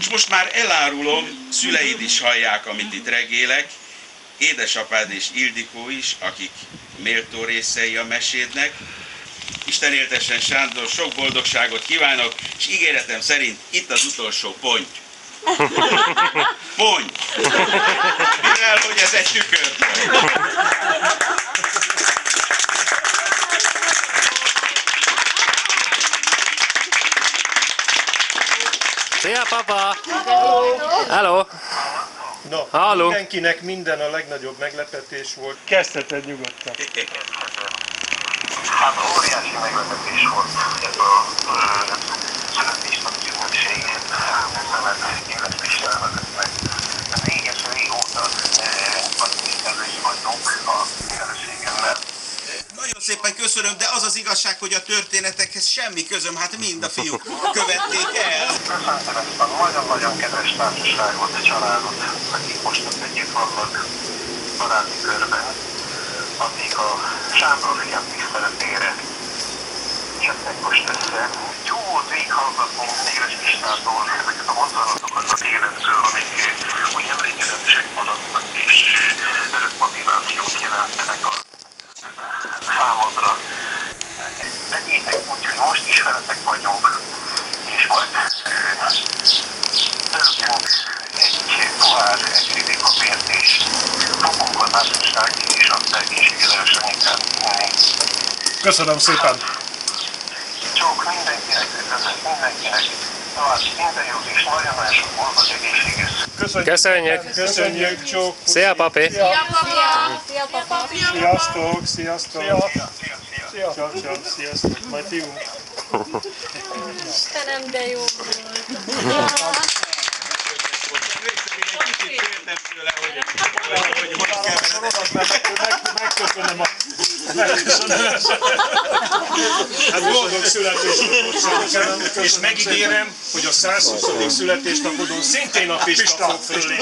És most már elárulom, szüleid is hallják, amit itt regélek, édesapád és Ildikó is, akik méltó részei a mesédnek. Isten éltessen, Sándor, sok boldogságot kívánok, és ígéretem szerint itt az utolsó ponty. Ponty! Mivel, hogy ez egy tükörponty. Szia, papa! Hello! No, halló! Mindenkinek minden a legnagyobb meglepetés volt. Kezdheted nyugodtan. Hát óriási meglepetés volt ez a születésnapja ünnepségén, üzenet éles Pistának meg. Régóta partnerszerzői vagyunk a feleségemmel. Nagyon szépen köszönöm, de az az igazság, hogy a történetekhez semmi közöm, hát mind a fiúk követték el. Köszöntöm ezt a nagyon-nagyon kedves társaságot, családot, akik most ott együtt vannak baráti körben, akik a Sándor fiam tiszteletére jöttek most össze. Jó volt végighallgatni Éles Pistától ezeket a mozzanatokat az életről, amik úgy emlékezetesek maradnak, és örök motivációt jelentenek a számodra. Vegyétek úgy, hogy most is veletek vagyunk, és majd töltünk egy pohár egyribékapért, és fogunk a társaság és a lelkészségedelős anyikát inni. Köszönöm szépen! Csók mindenkinek, üdvözlet mindenkinek, további minden jót és nagyon-nagyon sok boldog egészséges. Köszönjük! Köszönjük, csók! Szia, papi! Szia, papa! Szia, papa! Sziasztok, sziasztok! Ciao, sziasztok! Majd fiúk! Istenem, de jó volt! Megköszönöm hát boldog születésnapot! És megígérem, hogy a 120. születésnapodon szintén a Pista fog fölé.